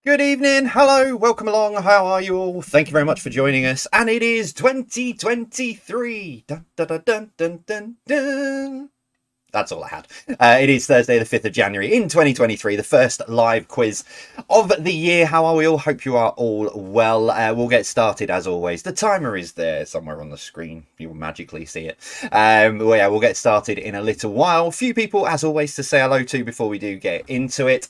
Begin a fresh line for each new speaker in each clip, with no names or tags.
Good evening, hello, welcome along, how are you all? Thank you very much for joining us, and it is 2023! Dun, dun, dun, dun, dun, dun, dun. That's all I had. It is Thursday, the 5th of January in 2023, the first live quiz of the year. How are we all? Hope you are all well. We'll get started as always. The timer is there somewhere on the screen. You'll magically see it. Well, yeah, we'll get started in a little while. Few people, as always, to say hello to before we do get into it.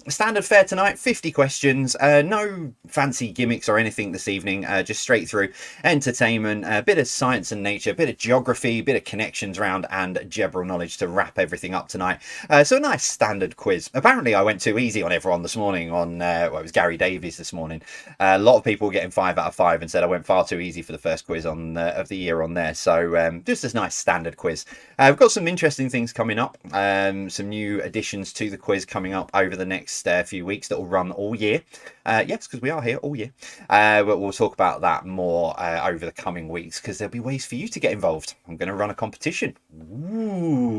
Standard fare tonight, 50 questions. No fancy gimmicks or anything this evening. Just straight through entertainment, a bit of science and nature, a bit of geography, a bit of connections round, and general knowledge to wrap everything up tonight. So a nice standard quiz. Apparently I went too easy on everyone this morning on it was Gary Davies this morning. A lot of people getting 5 out of 5 and said I went far too easy for the first quiz on of the year on there. So just a nice standard quiz. We've got some interesting things coming up, some new additions to the quiz coming up over the next few weeks that will run all year. Yes, because we are here all year. But we'll talk about that more over the coming weeks because there'll be ways for you to get involved. I'm going to run a competition. Ooh.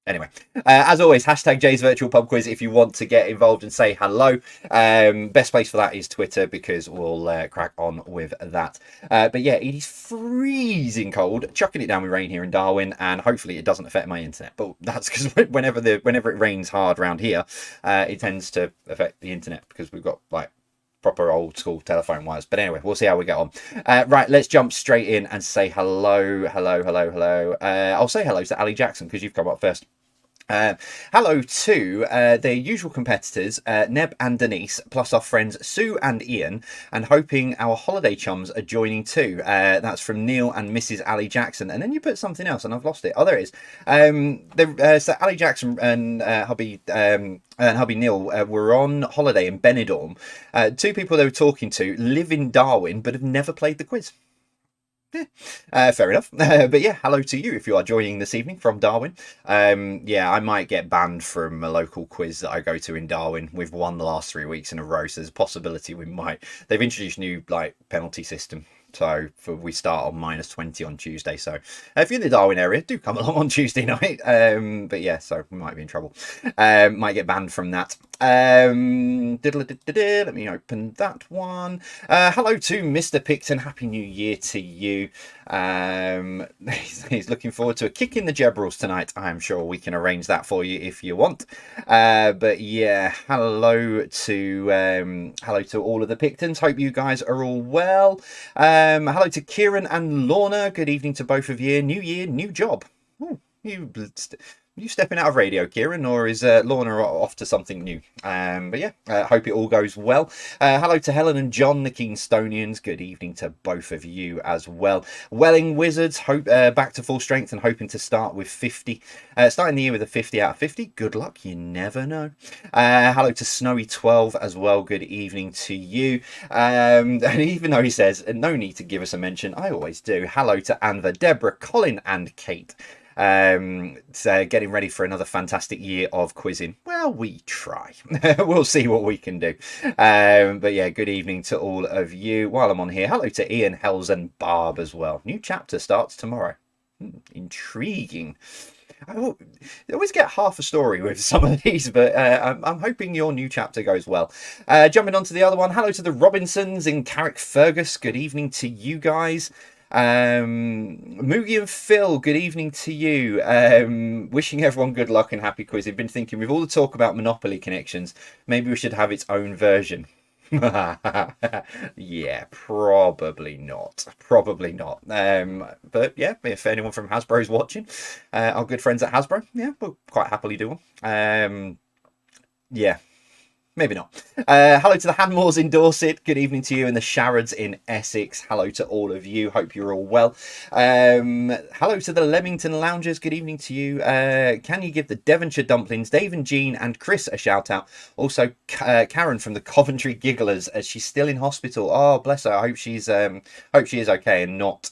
Anyway, as always, hashtag Jay's Virtual Pub Quiz if you want to get involved and say hello. Best place for that is Twitter because we'll crack on with that. But yeah, it is freezing cold, chucking it down with rain here in Darwin, and hopefully it doesn't affect my internet. But that's because whenever it rains hard around here, it tends to affect the internet because we've got like proper old school telephone wires. But anyway, we'll see how we get on. Right, let's jump straight in and say hello. I'll say hello to Ali Jackson because you've come up first. Hello to their usual competitors, Neb and Denise, plus our friends Sue and Ian, and hoping our holiday chums are joining too. That's from Neil and Mrs. Ali Jackson. And then you put something else, and I've lost it. Oh, there it is. So Ali Jackson and hubby Neil were on holiday in Benidorm. Two people they were talking to live in Darwin, but have never played the quiz. Fair enough. But yeah, hello to you if you are joining this evening from Darwin. Yeah, I might get banned from a local quiz that I go to in Darwin. We've won the last 3 weeks in a row, so there's a possibility we might. They've introduced new penalty system. So we start on -20 on Tuesday. So if you're in the Darwin area, do come along on Tuesday night. But yeah, so we might be in trouble. Might get banned from that. Let me open that one. Hello to Mr. Picton. Happy New Year to you. He's looking forward to a kick in the Jebrals tonight. I'm sure we can arrange that for you if you want. But yeah, hello to all of the Pictons. Hope you guys are all well. Hello to Kieran and Lorna. Good evening to both of you. New year, new job. Ooh, you stepping out of radio, Kieran, or is Lorna off to something new? But yeah, hope it all goes well. Hello to Helen and John, the Keenstonians. Good evening to both of you as well. Welling Wizards, hope back to full strength and hoping to start with 50. Starting the year with a 50 out of 50. Good luck, you never know. Hello to Snowy 12 as well. Good evening to you. And even though he says no need to give us a mention, I always do. Hello to Anva, Deborah, Colin, and Kate. So getting ready for another fantastic year of quizzing. Well, we try. We'll see what we can do. But yeah, good evening to all of you. While I'm on here, hello to Ian, Hells, and Barb as well. New chapter starts tomorrow. Intriguing. I always get half a story with some of these, but I'm hoping your new chapter goes well. Jumping on to the other one, hello to the Robinsons in Carrickfergus. Good evening to you guys. Moogie and Phil, good evening to you. Wishing everyone good luck and happy quiz. I've been thinking with all the talk about Monopoly connections, maybe we should have its own version. Yeah, probably not. But yeah, if anyone from Hasbro is watching, our good friends at Hasbro, yeah, we'll quite happily do one. Yeah, maybe not. Hello to the Hanmores in Dorset. Good evening to you and the Sharrods in Essex. Hello to all of you. Hope you're all well. Hello to the Leamington Loungers. Good evening to you. Can you give the Devonshire Dumplings, Dave and Jean and Chris a shout out? Also, Karen from the Coventry Gigglers, as she's still in hospital. Oh, bless her. I hope she is okay and not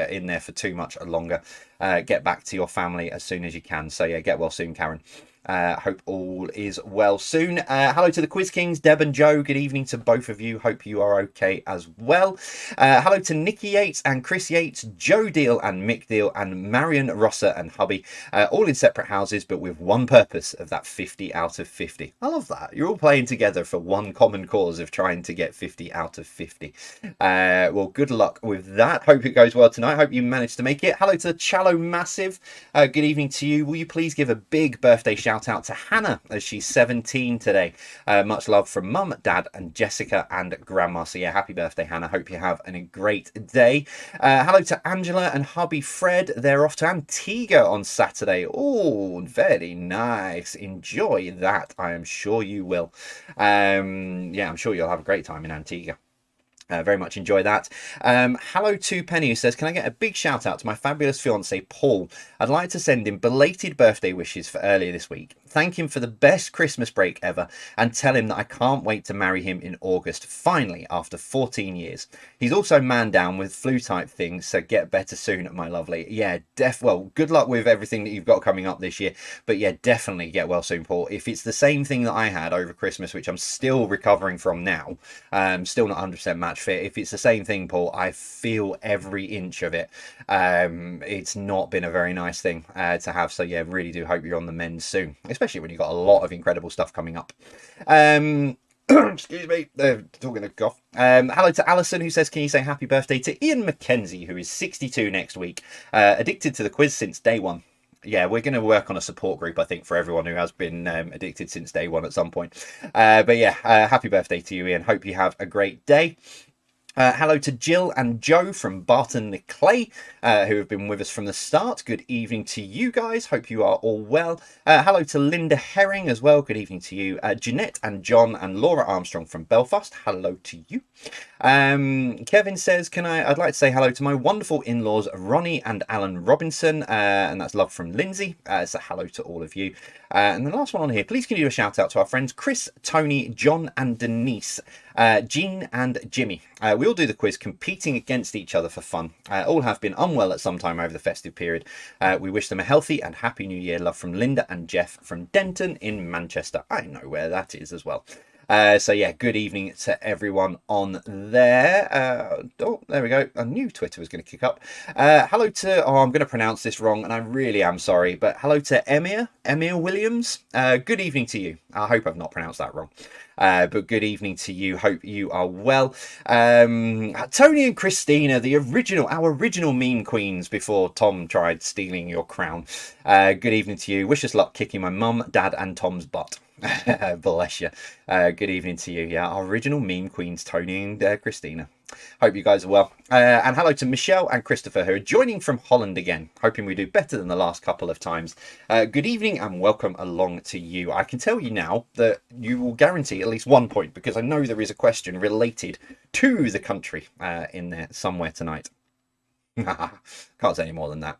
in there for too much longer. Get back to your family as soon as you can. So yeah, get well soon, Karen. Hope all is well soon. Hello to the Quiz Kings, Deb and Joe. Good evening to both of you. Hope you are okay as well. Hello to Nikki Yates and Chris Yates, Joe Deal and Mick Deal and Marion Rosser and hubby, all in separate houses, but with one purpose of that 50 out of 50. I love that. You're all playing together for one common cause of trying to get 50 out of 50. Well, good luck with that. Hope it goes well tonight. Hope you managed to make it. Hello to the Challo Massive. Good evening to you. Will you please give a big birthday shout out to Hannah as she's 17 today? Much love from Mum, Dad, and Jessica and Grandma. So yeah, happy birthday, Hannah. Hope you have a great day. Hello to Angela and hubby Fred. They're off to Antigua on Saturday. Oh, very nice. Enjoy that. I am sure you will. Yeah, I'm sure you'll have a great time in Antigua. Very much enjoy that. Hello to Penny, who says, can I get a big shout out to my fabulous fiance Paul? I'd like to send him belated birthday wishes for earlier this week, thank him for the best Christmas break ever, and tell him that I can't wait to marry him in August, finally, after 14 years. He's also man down with flu type things, so get better soon, my lovely. Yeah, well, good luck with everything that you've got coming up this year, but yeah, definitely get well soon, Paul. If it's the same thing that I had over Christmas, which I'm still recovering from now, still not 100% match fit. If it's the same thing, Paul, I feel every inch of it. It's not been a very nice thing to have, so yeah, really do hope you're on the mend soon, especially when you've got a lot of incredible stuff coming up. Excuse me, talking to cough. Hello to Alison, who says, can you say happy birthday to Ian McKenzie, who is 62 next week, addicted to the quiz since day one. Yeah, we're going to work on a support group, I think, for everyone who has been addicted since day one at some point. But yeah, happy birthday to you, Ian. Hope you have a great day. Hello to Jill and Joe from Barton the Clay, who have been with us from the start. Good evening to you guys. Hope you are all well. Hello to Linda Herring as well. Good evening to you. Jeanette and John and Laura Armstrong from Belfast. Hello to you. Kevin says, I'd like to say hello to my wonderful in-laws, Ronnie and Alan Robinson, and that's love from Lindsay. So hello to all of you. And the last one on here, please can you do a shout out to our friends Chris, Tony, John and Denise, Jean and Jimmy. We all do the quiz competing against each other for fun. All have been unwell at some time over the festive period. We wish them a healthy and happy new year. Love from Linda and Jeff from Denton in Manchester. I know where that is as well. So yeah, good evening to everyone on there. Oh, there we go. I knew Twitter was going to kick up. Hello to, I'm going to pronounce this wrong and I really am sorry, but hello to Emir Williams. Good evening to you. I hope I've not pronounced that wrong. But good evening to you. Hope you are well. Tony and Christina, our original meme queens before Tom tried stealing your crown. Good evening to you. Wish us luck kicking my mum, dad and Tom's butt. Bless you. Good evening to you. Yeah, our original meme queens, Tony and Christina. Hope you guys are well. And hello to Michelle and Christopher, who are joining from Holland again. Hoping we do better than the last couple of times. Good evening and welcome along to you. I can tell you now that you will guarantee at least 1 point, because I know there is a question related to the country in there somewhere tonight. Can't say any more than that.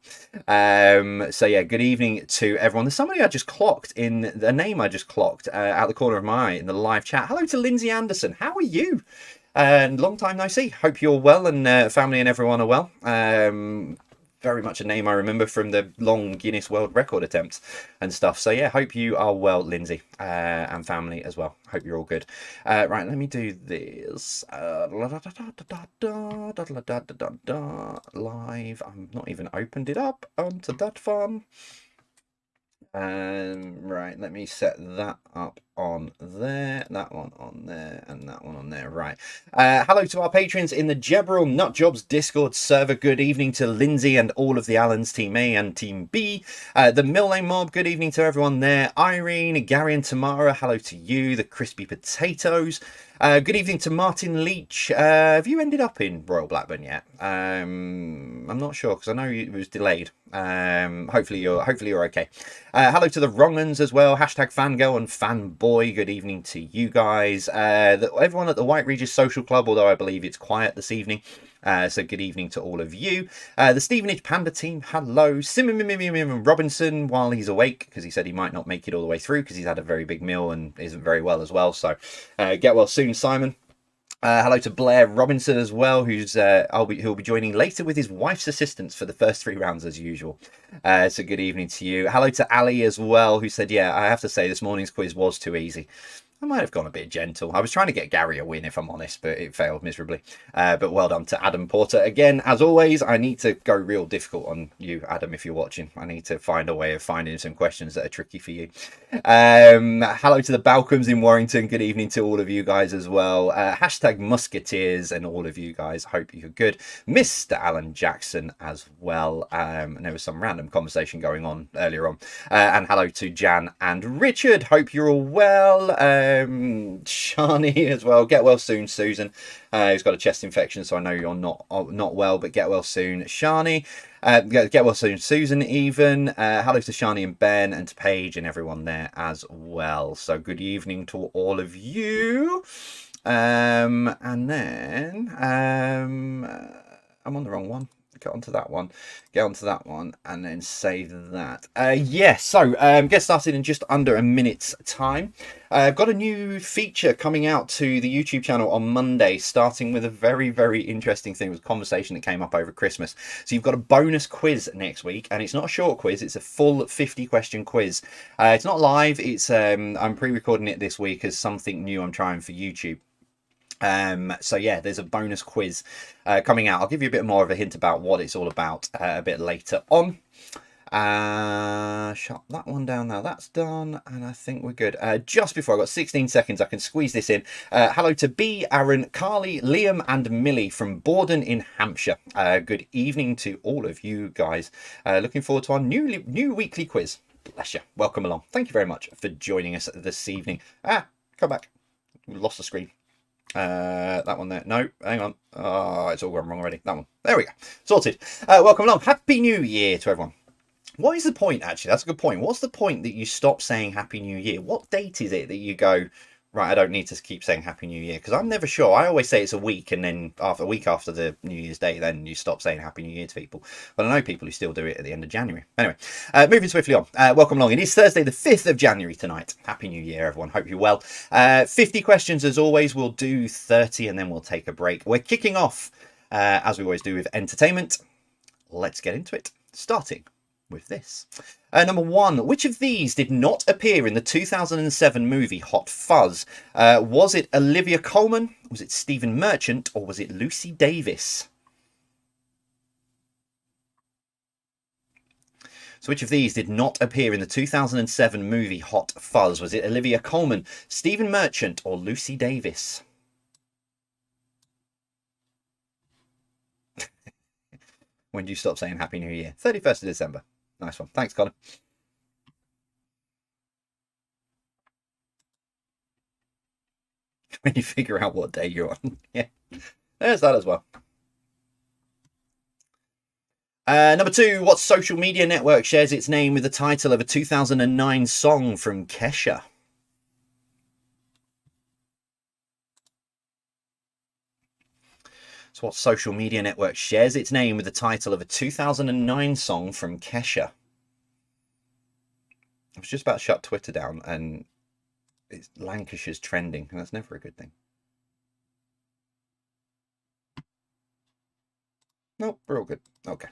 So yeah, good evening to everyone. There's somebody I just clocked in the name I just clocked out the corner of my eye in the live chat. Hello to Lindsay Anderson. How are you? And long time no see. Hope you're well and family and everyone are well. Very much a name I remember from the long Guinness World Record attempts and stuff. So yeah, hope you are well, Lindsay, and family as well. Hope you're all good. Right, let me do this. Live. I've not even opened it up onto that fun. Right, let me set that up on there, that one on there, and that one on there. Right. Hello to our patrons in the Jebril Nutjobs Discord server. Good evening to Lindsay and all of the Allens, Team A and Team B. The Millay Mob, good evening to everyone there. Irene, Gary and Tamara, hello to you. The Crispy Potatoes. Good evening to Martin Leach. Have you ended up in Royal Blackburn yet? I'm not sure because I know it was delayed. Hopefully you're okay. Hello to the Wrongans as well. Hashtag Fangirl and Fanboy. Good evening to you guys. Everyone at the White Regis Social Club, although I believe it's quiet this evening. So good evening to all of you. The Stevenage Panda team, hello. Simon Robinson, while he's awake, because he said he might not make it all the way through because he's had a very big meal and isn't very well as well. So get well soon, Simon. Hello to Blair Robinson as well, who'll be joining later with his wife's assistance for the first 3 rounds as usual. So good evening to you. Hello to Ali as well, who said, yeah, I have to say this morning's quiz was too easy. I might have gone a bit gentle. I was trying to get Gary a win, if I'm honest, but it failed miserably. But well done to Adam Porter. Again, as always, I need to go real difficult on you, Adam, if you're watching. I need to find a way of finding some questions that are tricky for you. Hello to the Balcombs in Warrington. Good evening to all of you guys as well. Hashtag Musketeers and all of you guys. Hope you're good. Mr. Alan Jackson as well. And there was some random conversation going on earlier on. And hello to Jan and Richard. Hope you're all well. Shani as well. Get well soon, Susan. Who's got a chest infection, so I know you're not well, but get well soon, Shani. Get well soon, Susan. Even hello to Shani and Ben and to Paige and everyone there as well. So good evening to all of you. And then I'm on the wrong one. Get onto that one, and then save that. So get started in just under a minute's time. I've got a new feature coming out to the YouTube channel on Monday, starting with a very, very interesting thing. It was a conversation that came up over Christmas. So you've got a bonus quiz next week, and it's not a short quiz, it's a full 50-question quiz. It's not live, it's I'm pre-recording it this week as something new I'm trying for YouTube. So yeah, there's a bonus quiz coming out. I'll give you a bit more of a hint about what it's all about a bit later on. Shut that one down now. That's done, and I think we're good. Just before, I've got 16 seconds, I can squeeze this in. Hello to B, Aaron, Carly, Liam and Millie from Borden in Hampshire. Good evening to all of you guys. Looking forward to our new weekly quiz. Bless you. Welcome along. Thank you very much for joining us this evening. Come back. We lost the screen. That one there. No, hang on. Oh, it's all gone wrong already. That one. There we go. Sorted. Welcome along. Happy New Year to everyone. What is the point, actually? That's a good point. What's the point that you stop saying Happy New Year? What date is it that you go, right, I don't need to keep saying Happy New Year? Because I'm never sure. I always say it's a week, and then a week after the New Year's Day, then you stop saying Happy New Year to people. But I know people who still do it at the end of January. Anyway, moving swiftly on. Welcome along. It is Thursday, the 5th of January tonight. Happy New Year, everyone. Hope you're well. 50 questions, as always. We'll do 30, and then we'll take a break. We're kicking off, as we always do, with entertainment. Let's get into it. Starting with this. Number one, which of these did not appear in the 2007 movie Hot Fuzz? Was it Olivia Colman, was it Stephen Merchant, or was it Lucy Davis? So which of these did not appear in the 2007 movie Hot Fuzz? Was it Olivia Colman, Stephen Merchant, or Lucy Davis? When do you stop saying Happy New Year? 31st of December. Nice one. Thanks, Colin. When you figure out what day you're on. Yeah, there's that as well. Number two, what social media network shares its name with the title of a 2009 song from Kesha? So what social media network shares its name with the title of a 2009 song from Kesha? I was just about to shut Twitter down, and it's Lancashire's trending, and that's never a good thing. Nope, we're all good. Okay.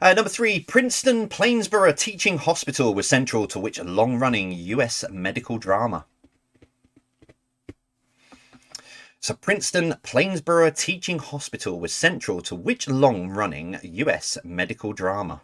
Number three, Princeton Plainsboro Teaching Hospital was central to which long-running US medical drama? So Princeton Plainsboro Teaching Hospital was central to which long-running US medical drama?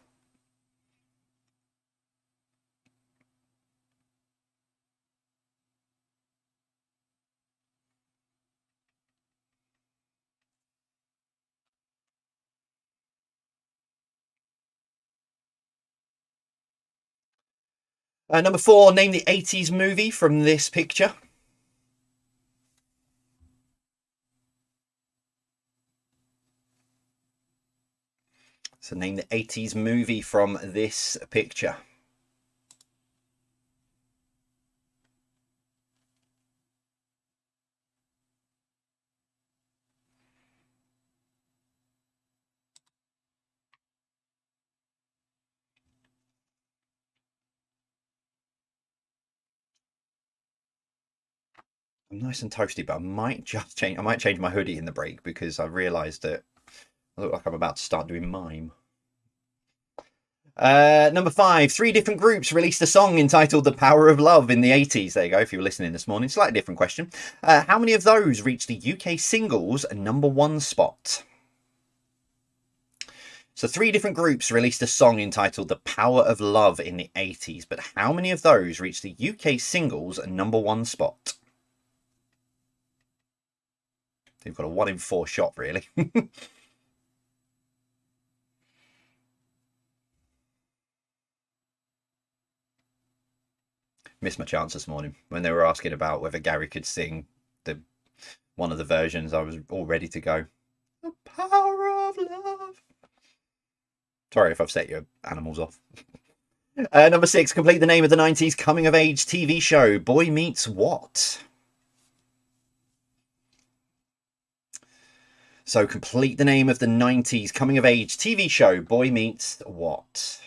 Number four, name the 80s movie from this picture. So name the 80s movie from this picture. I'm nice and toasty, but I might just change. I might change my hoodie in the break because I realised that I look like I'm about to start doing mime. Number 5, 3 different groups released a song entitled The Power of Love in the 80s. There you go, if you were listening this morning. Slightly different question. How many of those reached the UK singles #1 spot? So 3 different groups released a song entitled The Power of Love in the 80s, but how many of those reached the UK singles #1 spot? You've got a 1 in 4 shot, really. Missed my chance this morning when they were asking about whether Gary could sing one of the versions. I was all ready to go. The power of love. Sorry if I've set your animals off. Number 6, complete the name of the 90s coming of age TV show. Boy Meets What? So complete the name of the 90s coming of age TV show. Boy Meets What?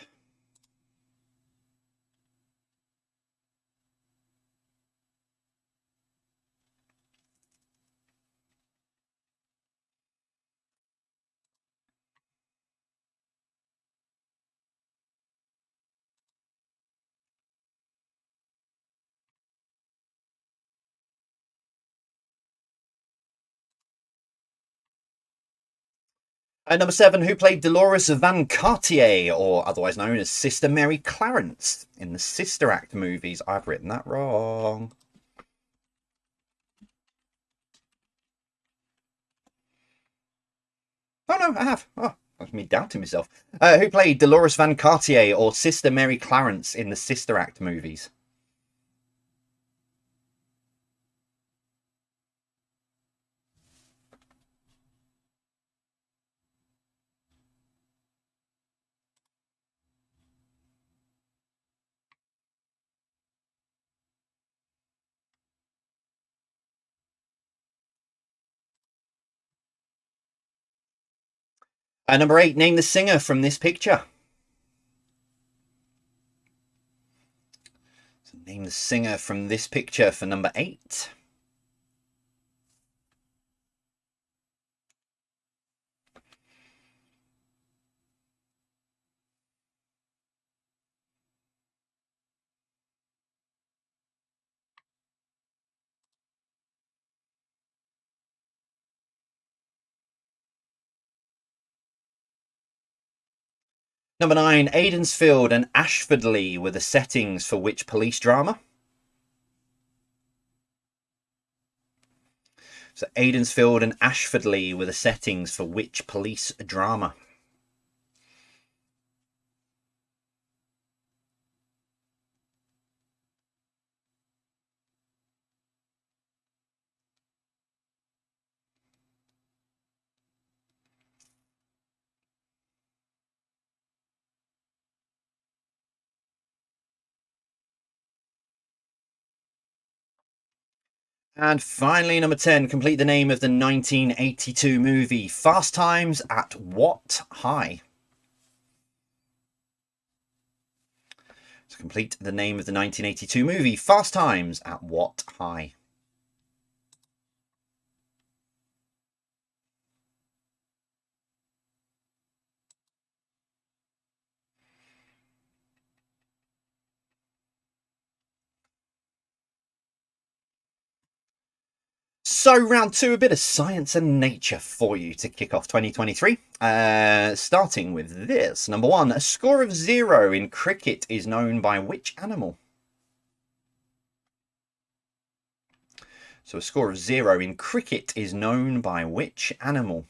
Number 7, who played Dolores Van Cartier, or otherwise known as Sister Mary Clarence, in the Sister Act movies? I've written that wrong. Oh, no, I have. Oh, that's me doubting myself. Who played Dolores Van Cartier, or Sister Mary Clarence, in the Sister Act movies? Number 8, name the singer from this picture. So name the singer from this picture for number 8. Number 9, Aidensfield and Ashfordley were the settings for which police drama? So Aidensfield and Ashfordley were the settings for which police drama? And finally, number 10, complete the name of the 1982 movie Fast Times at what high? So complete the name of the 1982 movie Fast Times at what high? So round 2, a bit of science and nature for you to kick off 2023. Starting with this. Number 1, a score of 0 in cricket is known by which animal? So a score of 0 in cricket is known by which animal?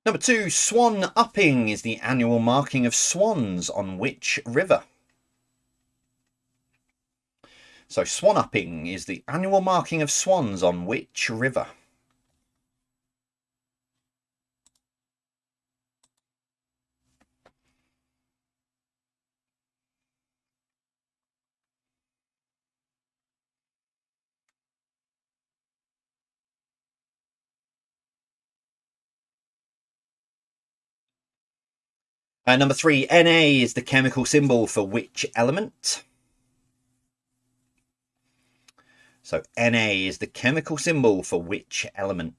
Number 2, swan upping is the annual marking of swans on which river? So swan upping is the annual marking of swans on which river? Number 3, Na is the chemical symbol for which element? So Na is the chemical symbol for which element?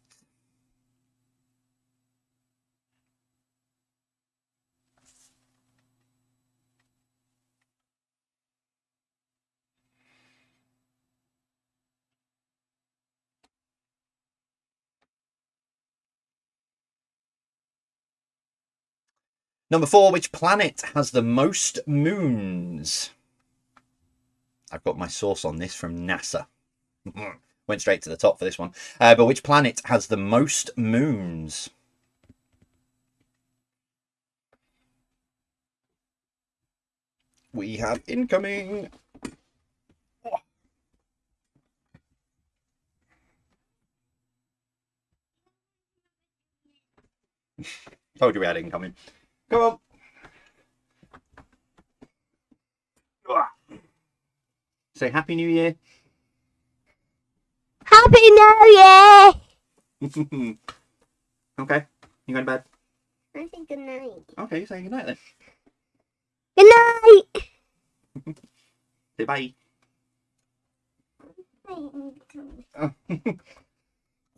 Number 4, which planet has the most moons? I've got my source on this from NASA. Went straight to the top for this one. But which planet has the most moons? We have incoming. Told you we had incoming. Come on. Say Happy New Year.
Happy New Year!
Okay. You going to bed?
I think good night.
Okay, you say good night then.
Good night!
Say bye. Oh.
Good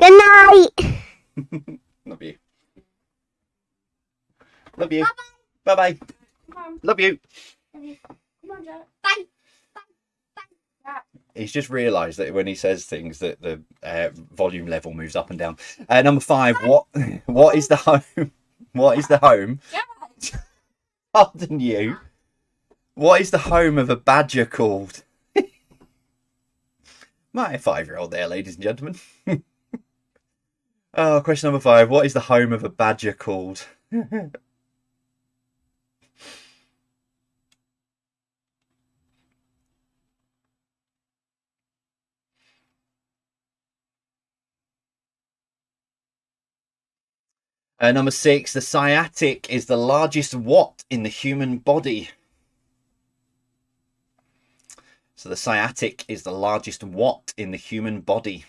night!
Love you. Love you. Bye-bye. Love you.
Come on, Joe. Bye.
He's just realised that when he says things that the volume level moves up and down. Number 5, what is the home? What is the home? Pardon you. What is the home of a badger called? My 5-year-old there, ladies and gentlemen. Oh, question number 5. What is the home of a badger called? Number 6. The sciatic is the largest what in the human body? So the sciatic is the largest what in the human body?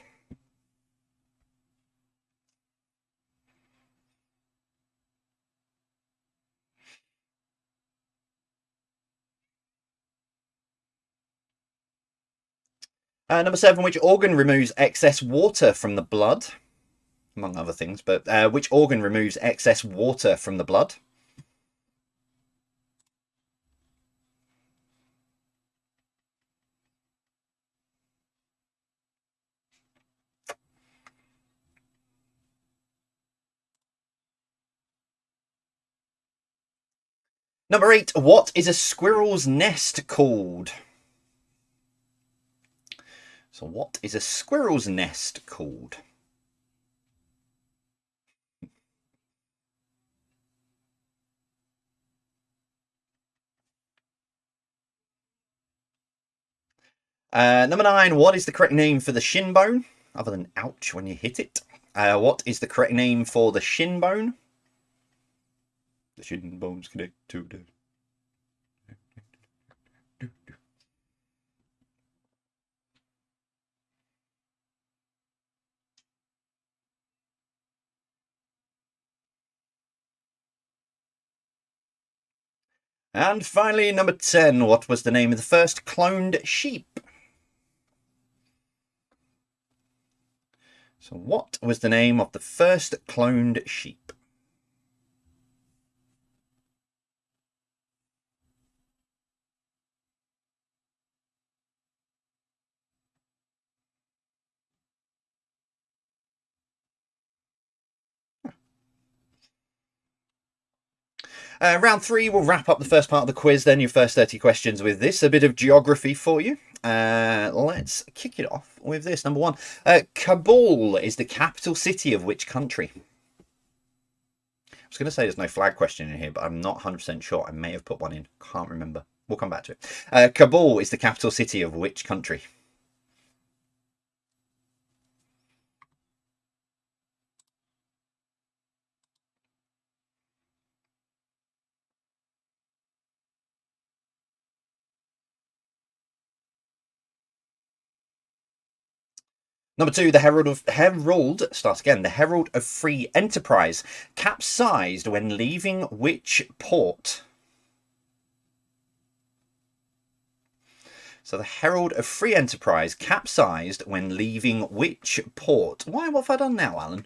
Number 7, which organ removes excess water from the blood? Among other things, but which organ removes excess water from the blood? Number 8, what is a squirrel's nest called? So what is a squirrel's nest called? Number 9, what is the correct name for the shin bone? Other than ouch when you hit it. What is the correct name for the shin bone? The shin bones connect to the... And finally, number 10, what was the name of the first cloned sheep? So what was the name of the first cloned sheep? Round 3 will wrap up the first part of the quiz, then your first 30 questions with this. A bit of geography for you. Let's kick it off with this. Number 1. Kabul is the capital city of which country? I was going to say there's no flag question in here, but I'm not 100% sure. I may have put one in. Can't remember. We'll come back to it. Kabul is the capital city of which country? Number 2, the Herald of Free Enterprise capsized when leaving which port? So the Herald of Free Enterprise capsized when leaving which port? Why? What have I done now, Alan?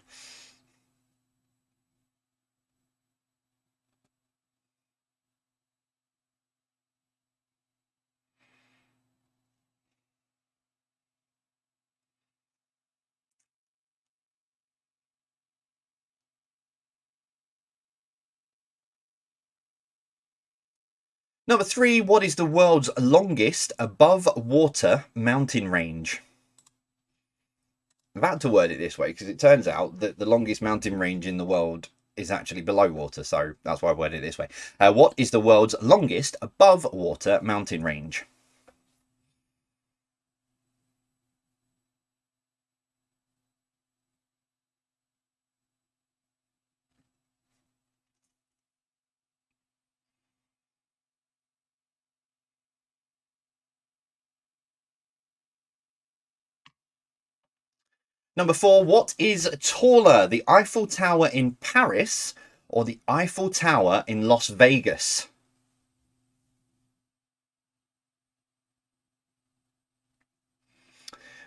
Number 3, what is the world's longest above water mountain range? I've had to word it this way because it turns out that the longest mountain range in the world is actually below water, so that's why I worded it this way. What is the world's longest above water mountain range? Number 4, what is taller, the Eiffel Tower in Paris or the Eiffel Tower in Las Vegas?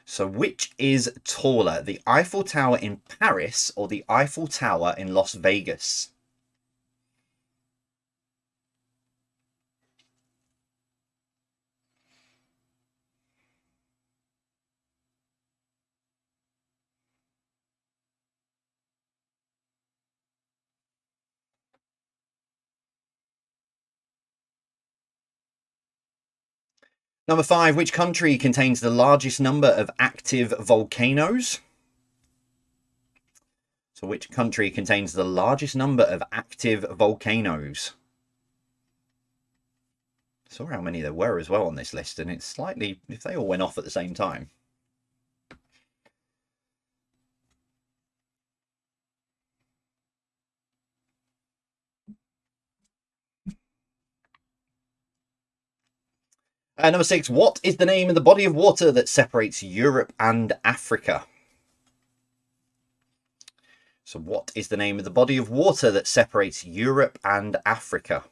So which is taller, the Eiffel Tower in Paris or the Eiffel Tower in Las Vegas? Number 5, which country contains the largest number of active volcanoes? So which country contains the largest number of active volcanoes? I saw how many there were as well on this list, and it's slightly, if they all went off at the same time. Number 6, what is the name of the body of water that separates Europe and Africa? So what is the name of the body of water that separates Europe and Africa?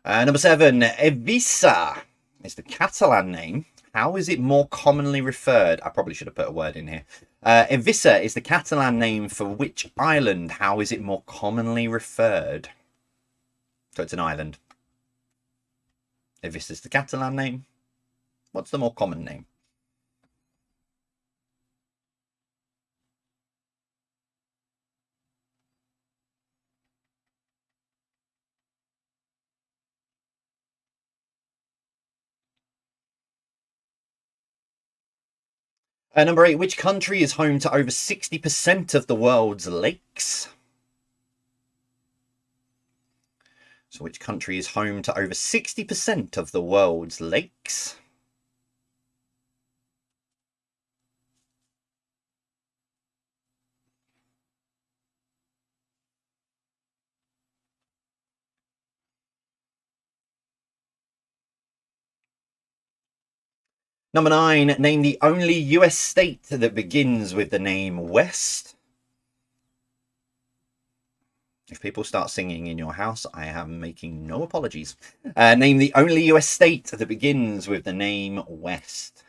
Number 7, Eivissa is the Catalan name. How is it more commonly referred? I probably should have put a word in here. Eivissa is the Catalan name for which island? How is it more commonly referred? So it's an island. Eivissa is the Catalan name. What's the more common name? Number 8, which country is home to over 60% of the world's lakes? So which country is home to over 60% of the world's lakes? Number 9, name the only US state that begins with the name West. If people start singing in your house, I am making no apologies. Name the only US state that begins with the name West.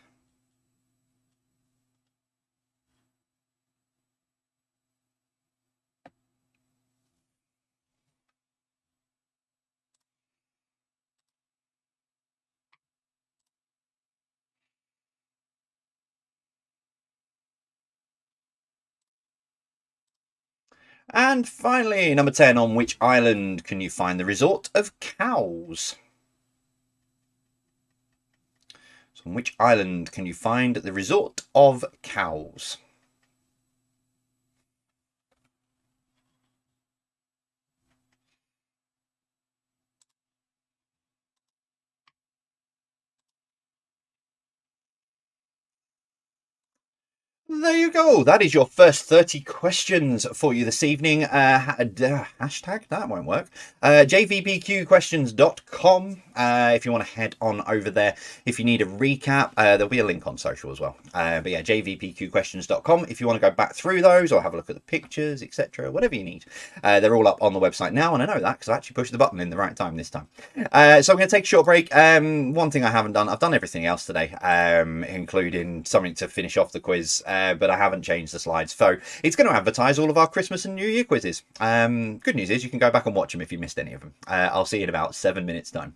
And finally, number 10, on which island can you find the resort of Cowes? So on which island can you find the resort of Cowes? There you go. That is your first 30 questions for you this evening. Hashtag, that won't work. jvpqquestions.com if you want to head on over there. If you need a recap, there'll be a link on social as well. But yeah, jvpqquestions.com if you want to go back through those or have a look at the pictures, etc. Whatever you need. They're all up on the website now, and I know that because I actually pushed the button in the right time this time. So I'm going to take a short break. One thing I haven't done, I've done everything else today, including something to finish off the quiz. But I haven't changed the slides. So it's going to advertise all of our Christmas and New Year quizzes. Good news is you can go back and watch them if you missed any of them. I'll see you in about 7 minutes time.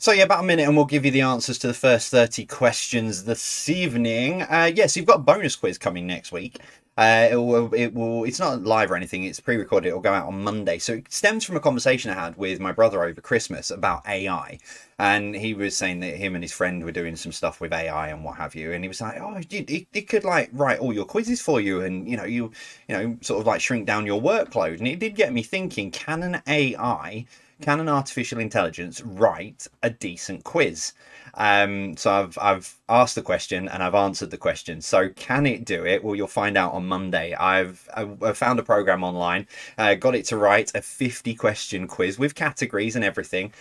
So yeah, about a minute and we'll give you the answers to the first 30 questions this evening. Yes, you've got a bonus quiz coming next week. It's not live or anything, it's pre-recorded, it'll go out on Monday. So it stems from a conversation I had with my brother over Christmas about AI. And he was saying that him and his friend were doing some stuff with AI and what have you. And he was like, oh, it could like write all your quizzes for you and, you sort of like shrink down your workload. And it did get me thinking, can an artificial intelligence write a decent quiz? So I've asked the question and I've answered the question. So can it do it? Well, you'll find out on Monday. I've found a program online, got it to write a 50-question quiz with categories and everything.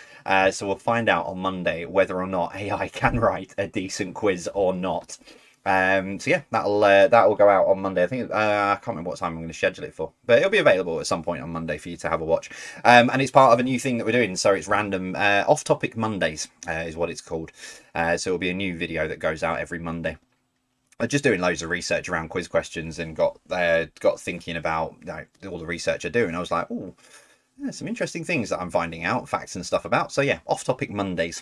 So we'll find out on Monday whether or not AI can write a decent quiz or not. So yeah, that'll go out on Monday. I think I can't remember what time I'm going to schedule it for, but it'll be available at some point on Monday for you to have a watch. And it's part of a new thing that we're doing, so it's random off-topic Mondays is what it's called. So it'll be a new video that goes out every Monday. I'm just doing loads of research around quiz questions and got thinking about all the research I do, and I was like, oh. Yeah, some interesting things that I'm finding out, facts and stuff about. So yeah, off-topic Mondays,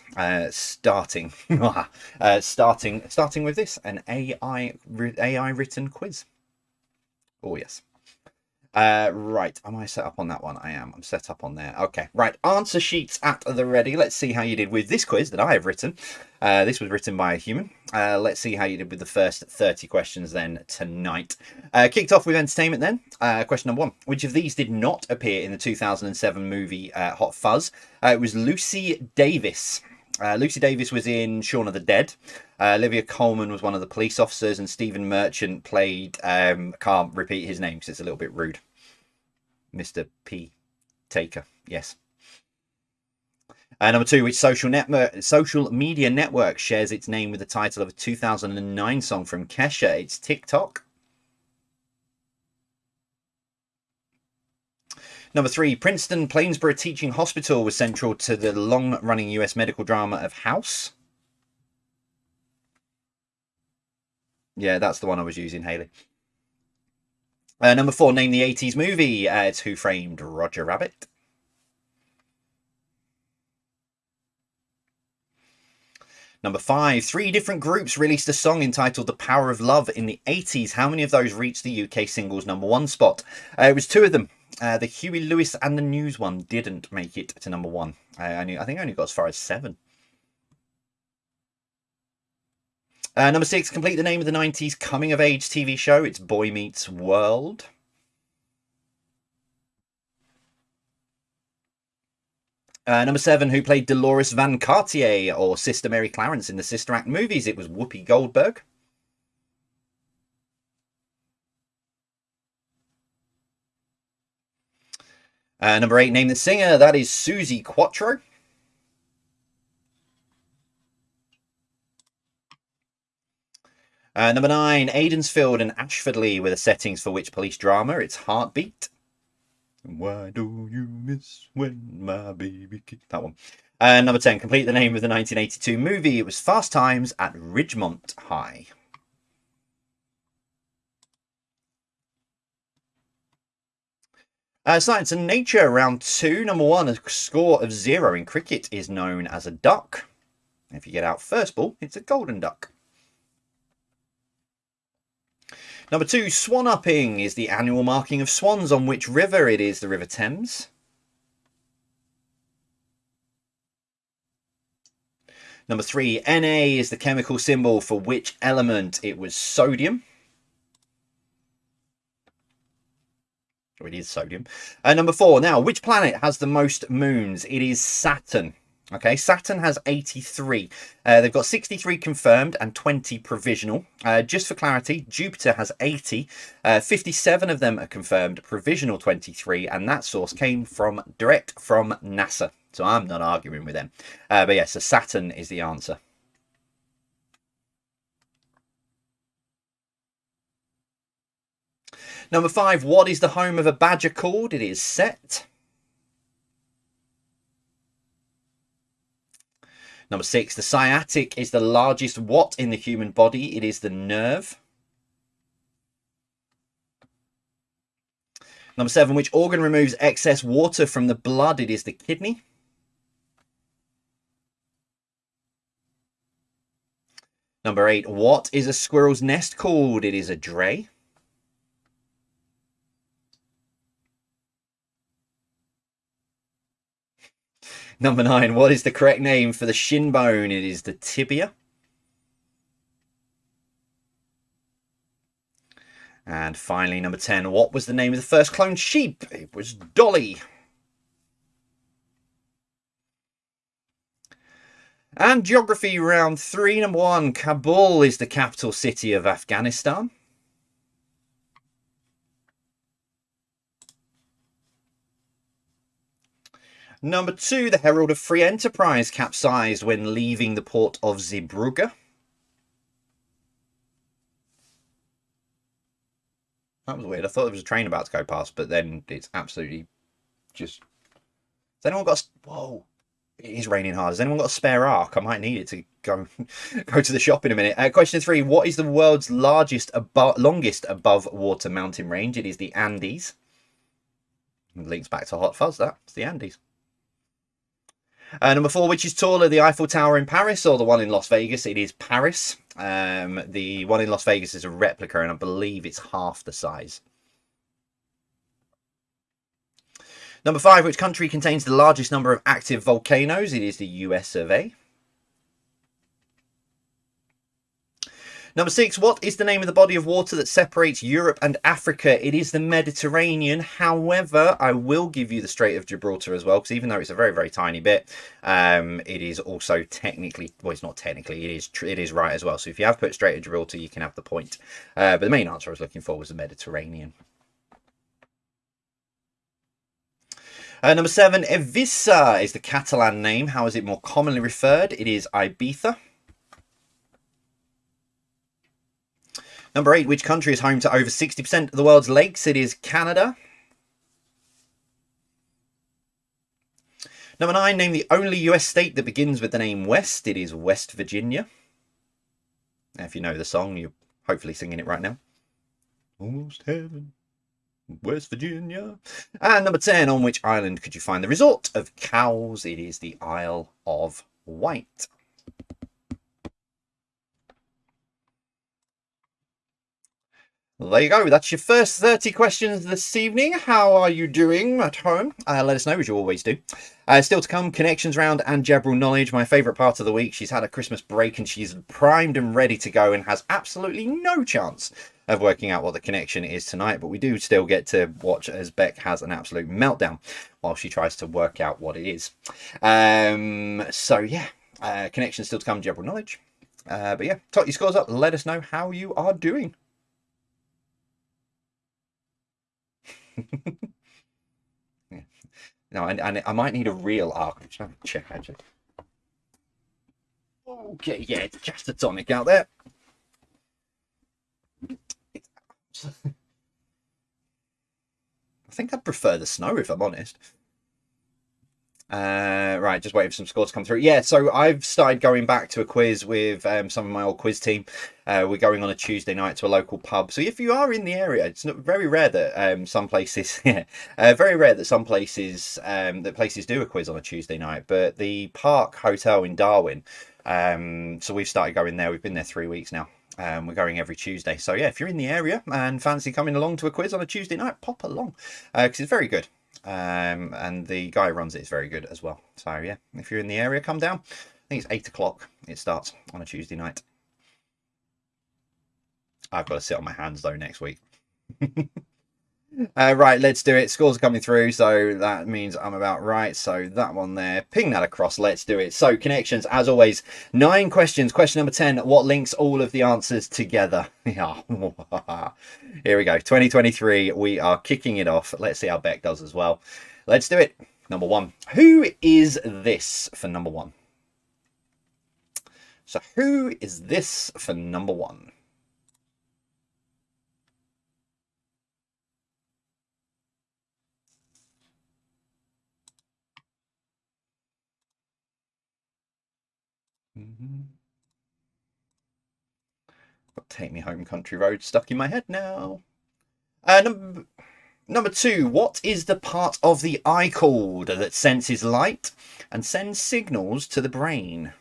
starting with this, an AI written quiz. Oh yes. Right, am I set up on that one? I am. I'm set up on there. Okay, right. Answer sheets at the ready. Let's see how you did with this quiz that I have written. This was written by a human. Let's see how you did with the first 30 questions then tonight. Kicked off with entertainment then. Question number 1. Which of these did not appear in the 2007 movie Hot Fuzz? It was Lucy Davis. Lucy Davis was in Shaun of the Dead. Olivia Colman was one of the police officers, and Stephen Merchant played, can't repeat his name because it's a little bit rude, Mr. P. Taker. Yes. Number 2, which social media network shares its name with the title of a 2009 song from Kesha? It's TikTok. Number 3, Princeton Plainsboro Teaching Hospital was central to the long-running US medical drama of House. Yeah, that's the one I was using, Haley. Number 4, name the 80s movie. It's Who Framed Roger Rabbit. Number 5, 3 different groups released a song entitled The Power of Love in the 80s. How many of those reached the UK singles number 1 spot? It was 2 of them. The Huey Lewis and the News one didn't make it to number 1. I think I only got as far as 7. Number 6, complete the name of the 90s coming-of-age TV show. It's Boy Meets World. Number 7, who played Dolores Van Cartier or Sister Mary Clarence in the Sister Act movies? It was Whoopi Goldberg. Number 8, name the singer. That is Suzi Quatro. Number 9, Aidensfield and Ashfordley were the settings for which police drama? It's Heartbeat. Why do you miss when my baby kicked? That one. Number 10, complete the name of the 1982 movie. It was Fast Times at Ridgemont High. Science and Nature, round 2, number 1, a score of 0 in cricket is known as a duck. If you get out first ball, it's a golden duck. Number 2, swan upping is the annual marking of swans on which river? It is the River Thames. Number 3, Na is the chemical symbol for which element? It was sodium. Or it is sodium. Number 4, now, which planet has the most moons? It is Saturn. Okay, Saturn has 83. They've got 63 confirmed and 20 provisional. Just for clarity, Jupiter has 80. 57 of them are confirmed, provisional 23, and that source came direct from NASA. So I'm not arguing with them. But yeah, so Saturn is the answer. Number 5, what is the home of a badger called? It is Set. Number 6, the sciatic is the largest what in the human body? It is the nerve. Number 7, which organ removes excess water from the blood? It is the kidney. Number 8, what is a squirrel's nest called? It is a dray. Number 9, what is the correct name for the shin bone? It is the tibia. And finally, number 10, what was the name of the first cloned sheep? It was Dolly. And geography round 3, number 1, Kabul is the capital city of Afghanistan. Number 2, the Herald of Free Enterprise capsized when leaving the port of Zeebrugge. That was weird. I thought there was a train about to go past, but then it's absolutely just... Has anyone got a... Whoa. It is raining hard. Has anyone got a spare arc? I might need it to go to the shop in a minute. Question 3. What is the world's longest above water mountain range? It is the Andes. It links back to Hot Fuzz, that. It's the Andes. Number 4. Which is taller, the Eiffel Tower in Paris or the one in Las Vegas? It is Paris. The one in Las Vegas is a replica, and I believe it's half the size. Number 5, which country contains the largest number of active volcanoes? It is the US of A. Number 6, what is the name of the body of water that separates Europe and Africa? It is the Mediterranean. However, I will give you the Strait of Gibraltar as well, because even though it's a very, very tiny bit, it is also technically, well, it's not technically, it is right as well. So if you have put Strait of Gibraltar, you can have the point. But the main answer I was looking for was the Mediterranean. Number 7, Eivissa is the Catalan name. How is it more commonly referred? It is Ibiza. Number 8, which country is home to over 60% of the world's lakes? It is Canada. Number 9, name the only US state that begins with the name West. It is West Virginia. Now, if you know the song, you're hopefully singing it right now. Almost heaven. West Virginia. And number 10, on which island could you find the resort of cows? It is the Isle of Wight. Well, there you go. That's your first 30 questions this evening. How are you doing at home? Let us know, as you always do. Still to come, connections round and Jabral knowledge, my favourite part of the week. She's had a Christmas break and she's primed and ready to go and has absolutely no chance of working out what the connection is tonight. But we do still get to watch as Beck has an absolute meltdown while she tries to work out what it is. So yeah, connections still to come, Jabral knowledge. But yeah, tot your scores up. Let us know how you are doing. Yeah. No, and I might need a real arc. I'm just going to check actually. Okay, yeah, it's just a tonic out there. I think I'd prefer the snow if I'm honest. Right, just waiting for some scores to come through. Yeah, so I've started going back to a quiz with some of my old quiz team. We're going on a Tuesday night to a local pub. So if you are in the area, it's not very rare that some places, very rare that some places places do a quiz on a Tuesday night. But the Park Hotel in Darwin, so we've started going there. We've been there 3 weeks now. We're going every Tuesday. So yeah, if you're in the area and fancy coming along to a quiz on a Tuesday night, pop along because it's very good. And the guy who runs it is very good as well. So yeah, if you're in the area, come down. I think it's 8 o'clock. It starts on a Tuesday night. I've got to sit on my hands though next week. Right, let's do it. Scores are coming through, so that means I'm about right. So that one there, ping that across. Let's do it. So connections, as always, 9 questions. Question number 10, what links all of the answers together? Yeah. Here we go. 2023, we are kicking it off. Let's see how Beck does as well. Let's do it. Number 1, who is this for number 1? So who is this for number 1? Take Me Home Country Road stuck in my head now. Number 2, what is the part of the eye cord that senses light and sends signals to the brain?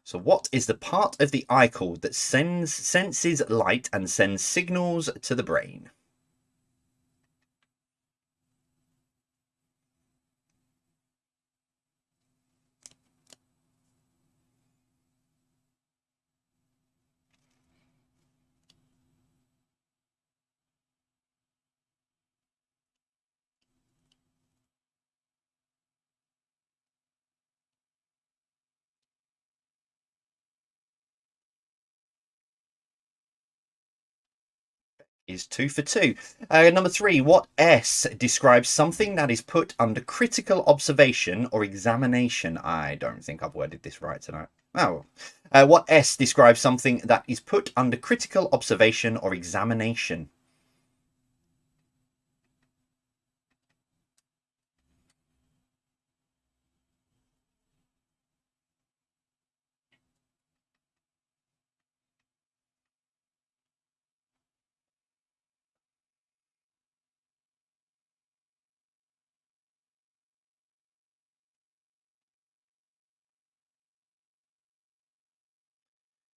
So what is the part of the eye cord that senses light and sends signals to the brain? Is 2 for 2. Number 3, what S describes something that is put under critical observation or examination? I don't think I've worded this right tonight. Oh, what S describes something that is put under critical observation or examination?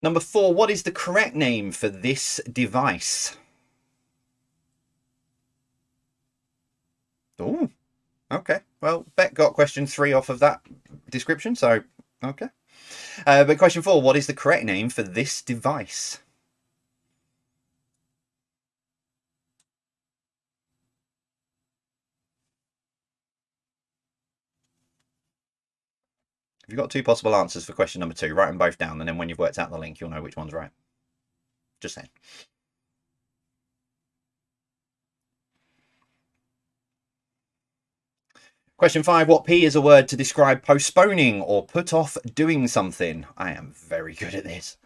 Number 4, what is the correct name for this device? Oh, okay. Well, Bet got question 3 off of that description, so okay. But question 4, what is the correct name for this device? If you've got 2 possible answers for question number 2, write them both down, and then when you've worked out the link, you'll know which one's right. Just saying. Question 5, what P is a word to describe postponing or put off doing something? I am very good at this.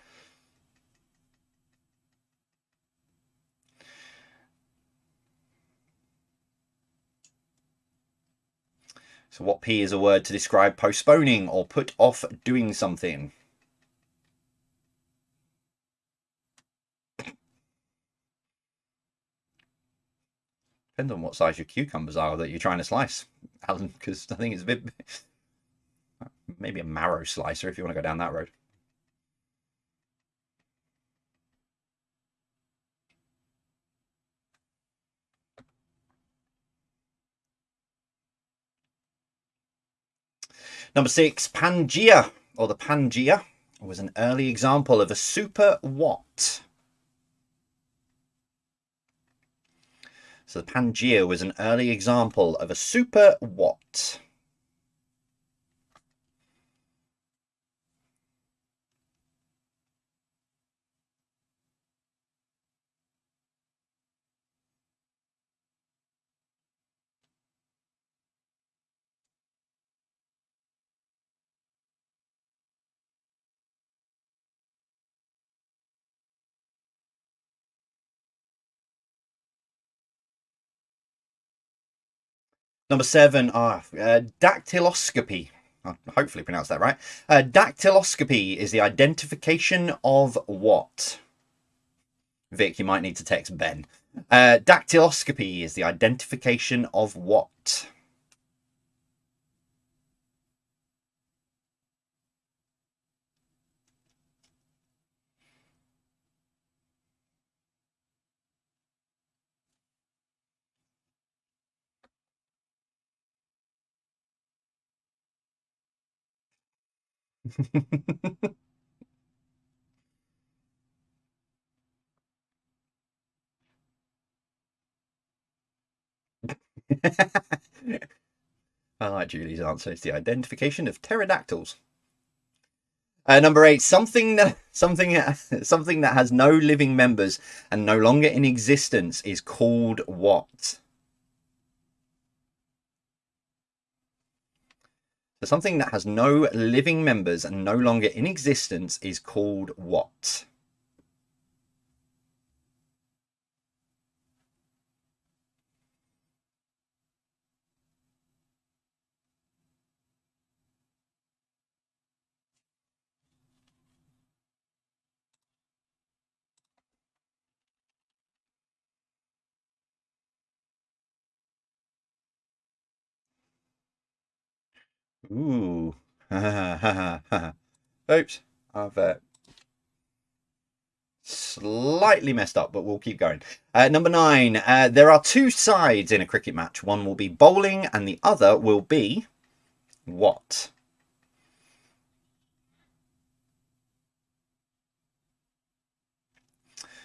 So what P is a word to describe postponing or put off doing something? Depends on what size your cucumbers are that you're trying to slice, Alan, because I think it's a bit... Maybe a marrow slicer if you want to go down that road. Number 6, Pangea, or the Pangea, was an early example of a super what? So the Pangea was an early example of a super what? Number 7, dactyloscopy. I hopefully pronounced that right. Dactyloscopy is the identification of what? Vic, you might need to text Ben. Dactyloscopy is the identification of what? I like Julie's answer. It's the identification of pterodactyls. Number 8, something that has no living members and no longer in existence is called what? So something that has no living members and no longer in existence is called what? Ooh. Oops. I've slightly messed up, but we'll keep going. Number 9. There are 2 sides in a cricket match. One will be bowling and the other will be what?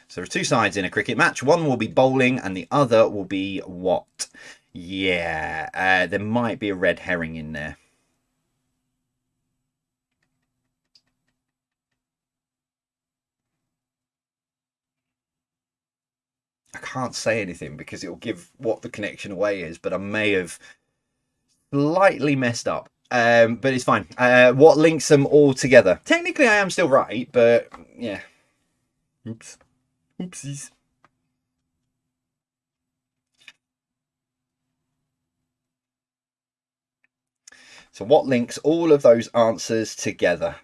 So there are 2 sides in a cricket match. One will be bowling and the other will be what? Yeah, there might be a red herring in there. I can't say anything because it will give what the connection away is, but I may have slightly messed up. But it's fine. What links them all together? Technically, I am still right, but yeah. Oops. Oopsies. So what links all of those answers together?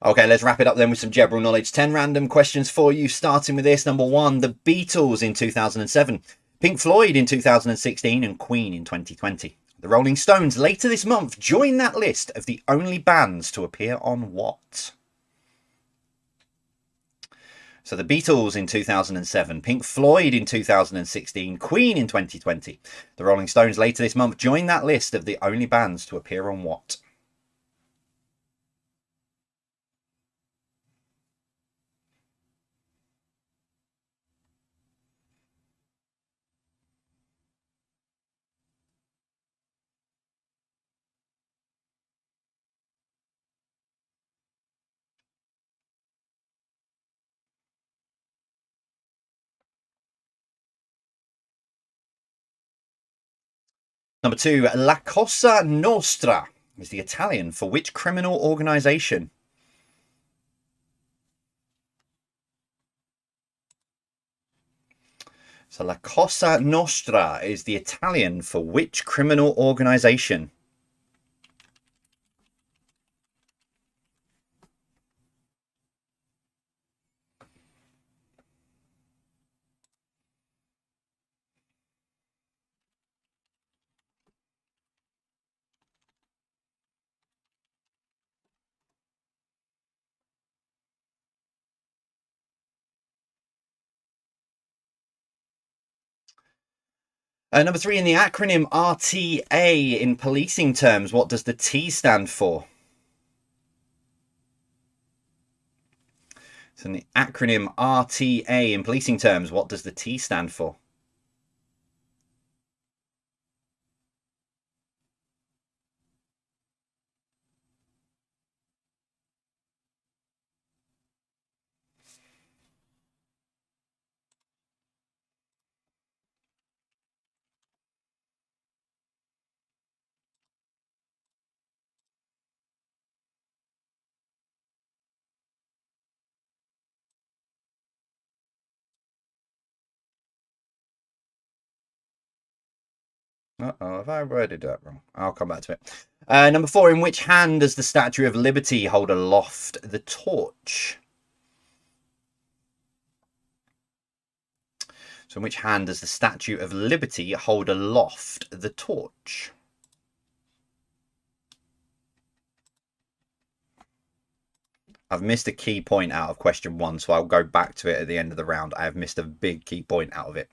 Okay, let's wrap it up then with some general knowledge. 10 random questions for you, starting with this. Number 1, the Beatles in 2007, Pink Floyd in 2016, and Queen in 2020. The Rolling Stones later this month join that list of the only bands to appear on what? So the Beatles in 2007, Pink Floyd in 2016, Queen in 2020. The Rolling Stones later this month join that list of the only bands to appear on what? Number 2, La Cosa Nostra is the Italian for which criminal organisation? So La Cosa Nostra is the Italian for which criminal organisation? Number 3, in the acronym RTA in policing terms, what does the T stand for? So in the acronym RTA in policing terms, what does the T stand for? Uh-oh, have I worded that wrong? I'll come back to it. Number 4, in which hand does the Statue of Liberty hold aloft the torch? So in which hand does the Statue of Liberty hold aloft the torch? I've missed a key point out of question 1, so I'll go back to it at the end of the round. I have missed a big key point out of it.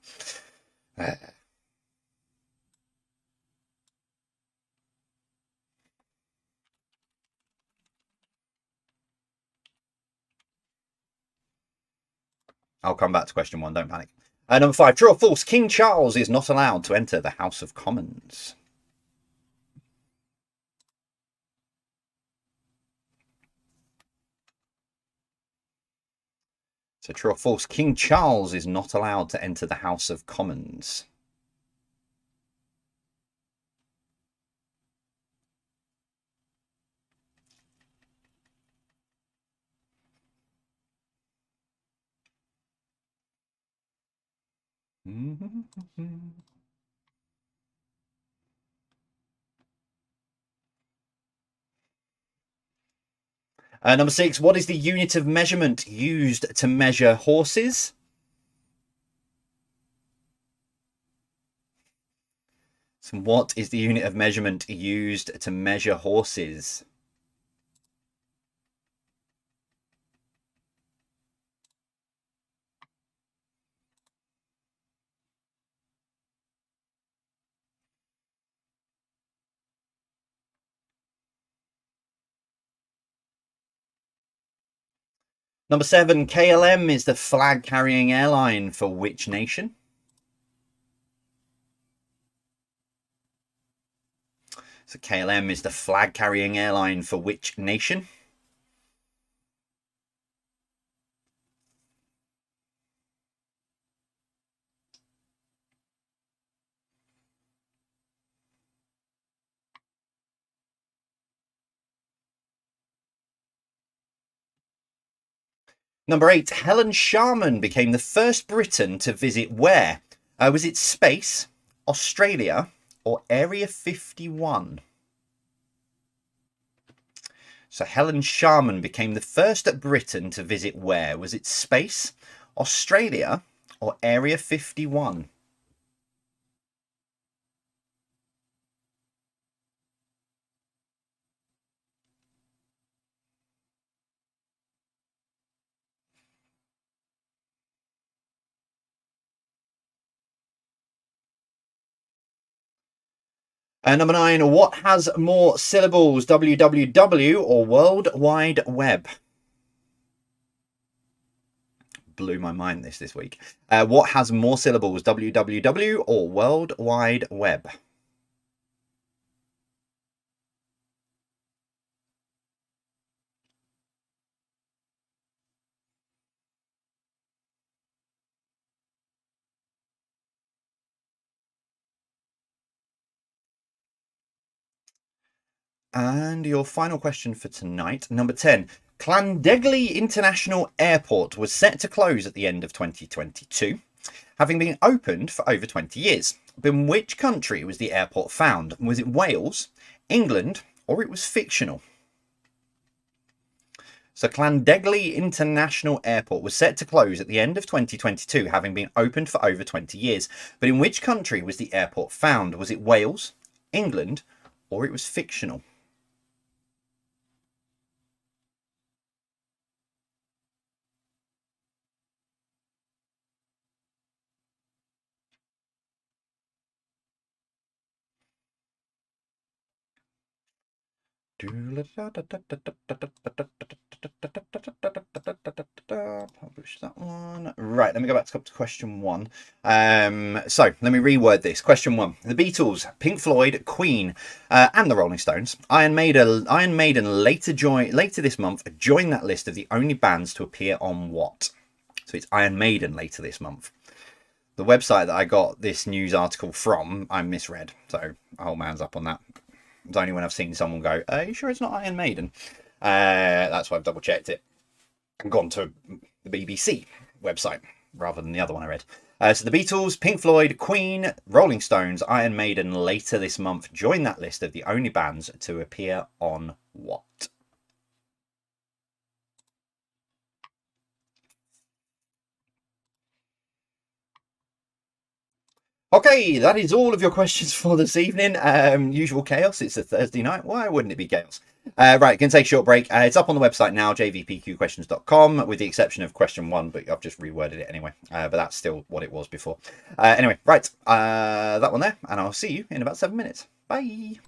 I'll come back to question 1, don't panic. Number 5, true or false, King Charles is not allowed to enter the House of Commons. So true or false, King Charles is not allowed to enter the House of Commons. Number 6, what is the unit of measurement used to measure horses? So what is the unit of measurement used to measure horses? Number 7, KLM is the flag-carrying airline for which nation? So KLM is the flag-carrying airline for which nation? Number 8, Helen Sharman became the first Briton to visit where? Was it space, Australia, or Area 51? So Helen Sharman became the first Briton to visit where? Was it space, Australia, or Area 51? Number 9, what has more syllables, www or World Wide Web? Blew my mind this week. What has more syllables, www or World Wide Web? And your final question for tonight, number 10. Llandegli International Airport was set to close at the end of 2022, having been opened for over 20 years. But in which country was the airport found? Was it Wales, England, or it was fictional? So Llandegli International Airport was set to close at the end of 2022, having been opened for over 20 years. But in which country was the airport found? Was it Wales, England, or it was fictional? Publish that one. Right, let me go back to question 1. So let me reword this. Question 1. The Beatles, Pink Floyd, Queen, and the Rolling Stones. Iron Maiden later this month joined that list of the only bands to appear on what? So it's Iron Maiden later this month. The website that I got this news article from, I misread. So I'll hold my hands up on that. It's only when I've seen someone go, are you sure it's not Iron Maiden? That's why I've double checked it and gone to the BBC website rather than the other one I read. So the Beatles, Pink Floyd, Queen, Rolling Stones, Iron Maiden later this month join that list of the only bands to appear on what? Okay, that is all of your questions for this evening. Usual chaos. It's a Thursday night. Why wouldn't it be chaos? Right, going to take a short break. It's up on the website now, jvpqquestions.com, with the exception of question 1, but I've just reworded it anyway. But that's still what it was before. Anyway, right, that one there, and I'll see you in about 7 minutes. Bye.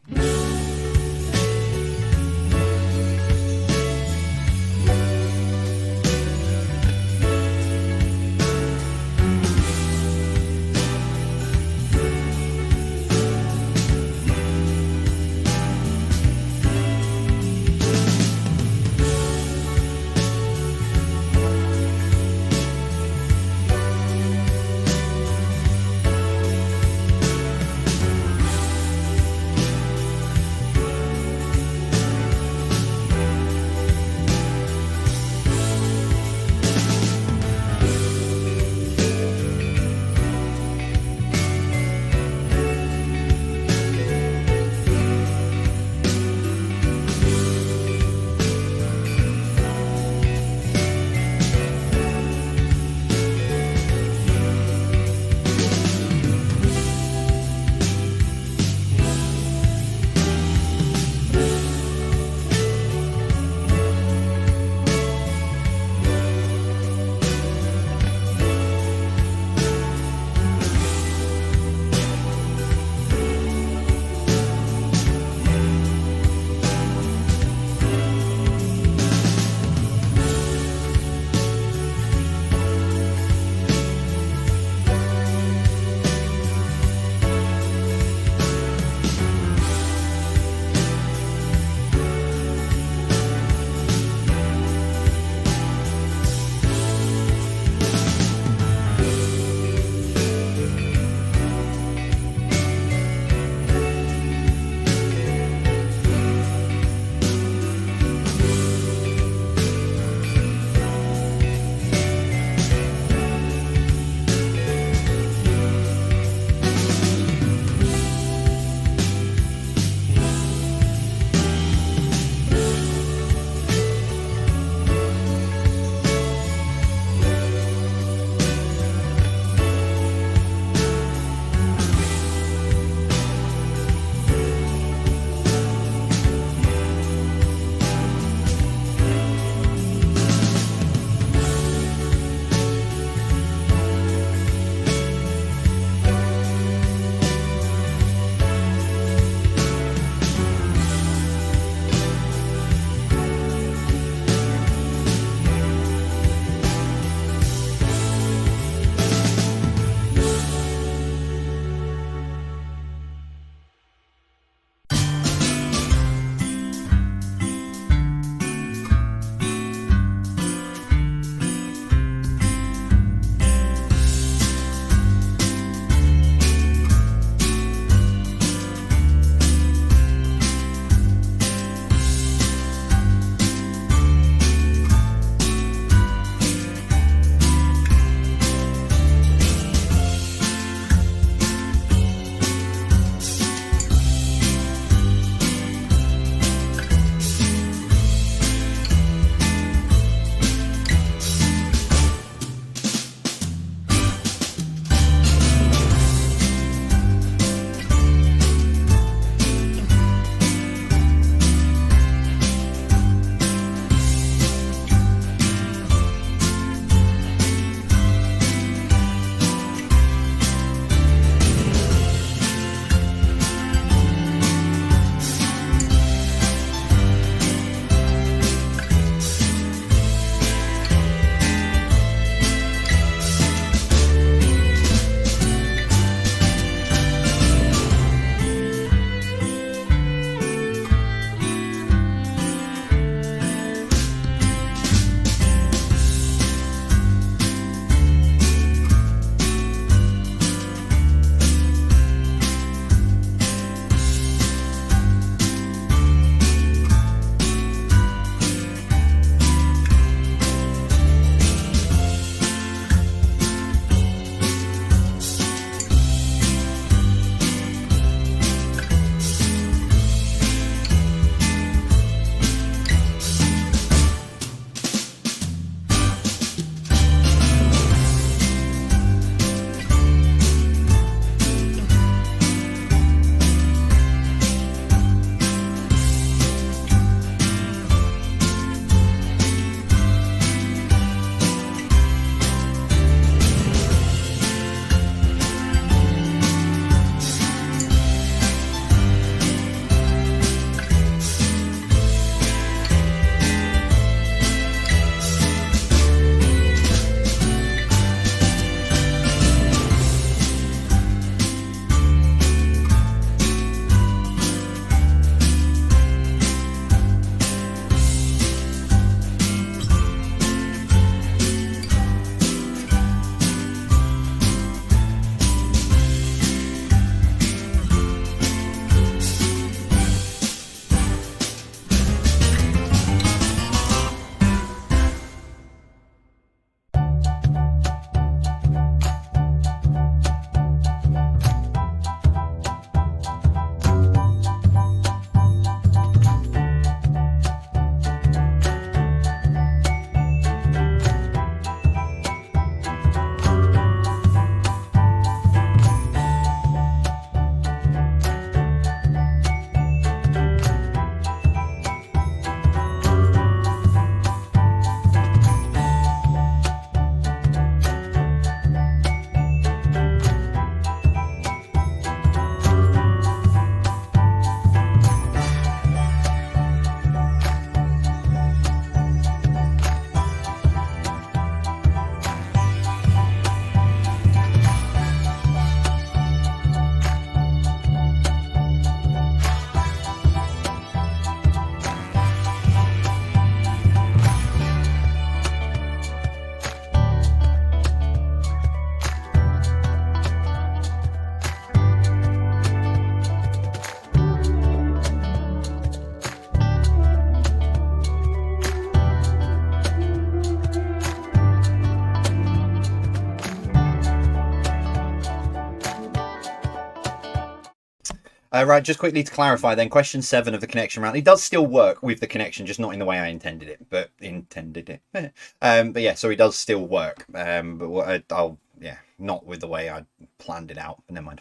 Right, just quickly to clarify then, question 7 of the connection round. It does still work with the connection, just not in the way I intended it, but yeah, so it does still work. But I'll, yeah, not with the way I planned it out, never mind.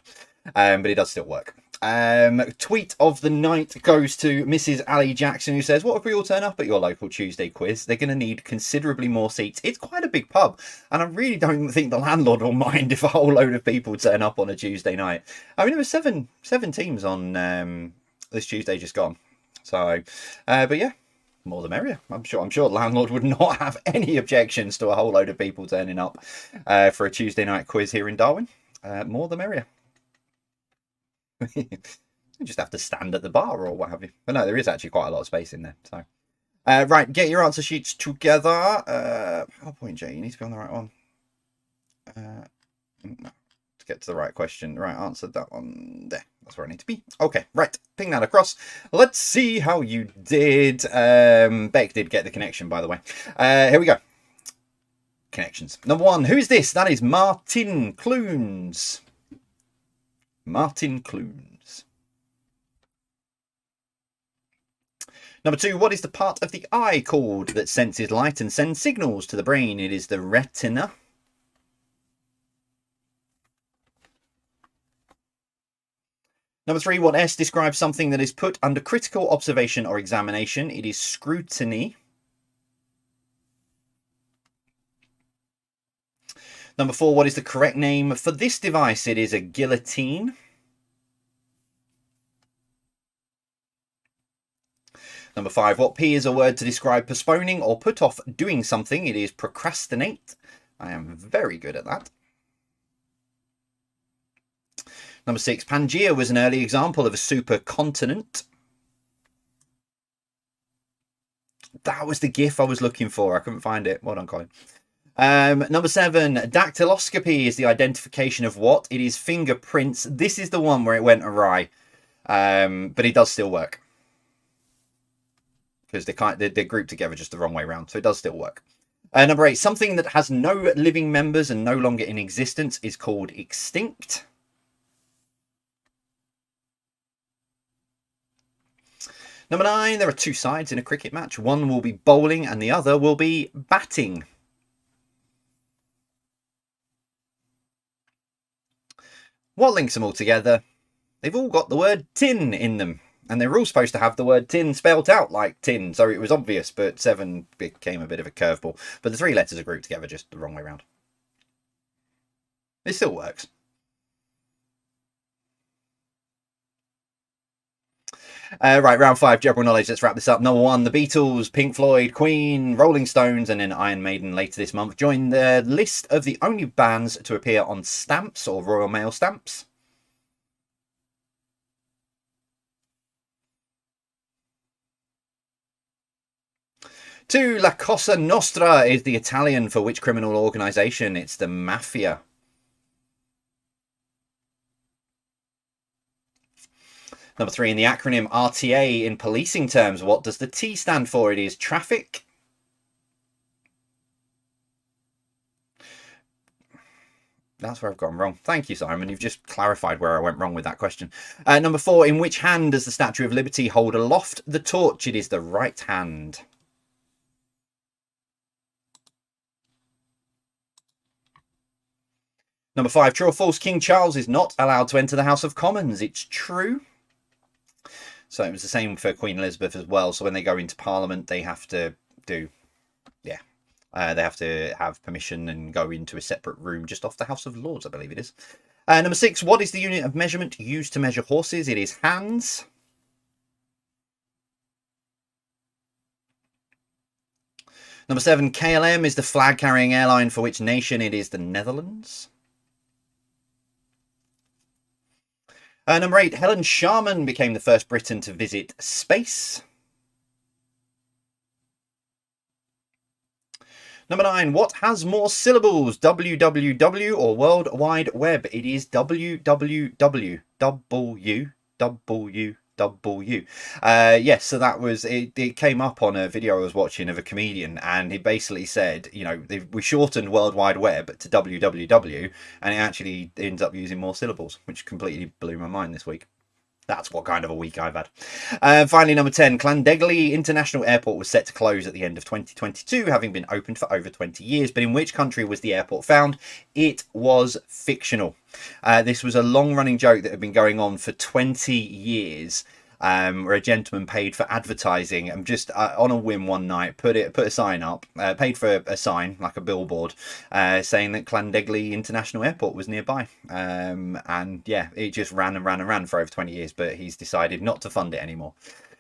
But it does still work. Tweet of the night goes to Mrs. Ali Jackson, who says, what if we all turn up at your local Tuesday quiz? They're going to need considerably more seats. It's quite a big pub, and I really don't think the landlord will mind if a whole load of people turn up on a Tuesday night. I mean, there were seven teams on this Tuesday just gone. So, but yeah, more the merrier. I'm sure the landlord would not have any objections to a whole load of people turning up for a Tuesday night quiz here in Darwin. More the merrier. You just have to stand at the bar or what have you. But no, there is actually quite a lot of space in there. So, right, get your answer sheets together. PowerPoint J, you need to be on the right one. To get to the right question. Right, answered that one there. That's where I need to be. Okay, right, ping that across. Let's see how you did. Beck did get the connection, by the way. Here we go. Connections. Number 1, who is this? That is Martin Clunes. Martin Clunes. Number 2, what is the part of the eye called that senses light and sends signals to the brain? It is the retina. Number 3, what S describes something that is put under critical observation or examination? It is scrutiny. Number 4, what is the correct name for this device? It is a guillotine. Number 5, what P is a word to describe postponing or put off doing something? It is procrastinate. I am very good at that. Number 6, Pangaea was an early example of a supercontinent. That was the GIF I was looking for. I couldn't find it. Well done, Colin. Number 7, dactyloscopy is the identification of what? It is fingerprints. This is the one where it went awry, but it does still work because they're grouped together just the wrong way around, so it does still work. Number 8, something that has no living members and no longer in existence is called extinct. Number 9, there are 2 sides in a cricket match. One will be bowling and the other will be batting. What links them all together? They've all got the word tin in them. And they were all supposed to have the word tin spelt out like tin. So it was obvious, but 7 became a bit of a curveball. But the 3 letters are grouped together just the wrong way around. It still works. Right, round 5, general knowledge. Let's wrap this up. Number 1, the Beatles, Pink Floyd, Queen, Rolling Stones, and then Iron Maiden later this month join the list of the only bands to appear on stamps or Royal Mail stamps. Two, La Cosa Nostra is the Italian for which criminal organisation? It's the Mafia. Number 3, in the acronym RTA in policing terms, what does the T stand for? It is traffic. That's where I've gone wrong. Thank you, Simon. You've just clarified where I went wrong with that question. Number 4, in which hand does the Statue of Liberty hold aloft the torch? It is the right hand. Number 5, true or false, King Charles is not allowed to enter the House of Commons. It's true. So it was the same for Queen Elizabeth as well. So when they go into Parliament, they have to do, they have to have permission and go into a separate room just off the House of Lords, I believe it is. Number 6, what is the unit of measurement used to measure horses? It is hands. Number 7, KLM is the flag-carrying airline for which nation? It is the Netherlands. Number 8, Helen Sharman became the first Briton to visit space. Number 9, what has more syllables, www or World Wide Web? It is www. Yes, so that was it came up on a video I was watching of a comedian, and he basically said, you know, we shortened World Wide Web to www, and it actually ends up using more syllables, which completely blew my mind this week. That's what kind of a week I've had. Finally, number 10, Llandegli International Airport was set to close at the end of 2022, having been opened for over 20 years. But in which country was the airport found? It was fictional. This was a long-running joke that had been going on for 20 years. Where a gentleman paid for advertising and just on a whim one night put a sign up, paid for a sign like a billboard, saying that Llandegli International Airport was nearby. And yeah, it just ran and ran and ran for over 20 years, but he's decided not to fund it anymore.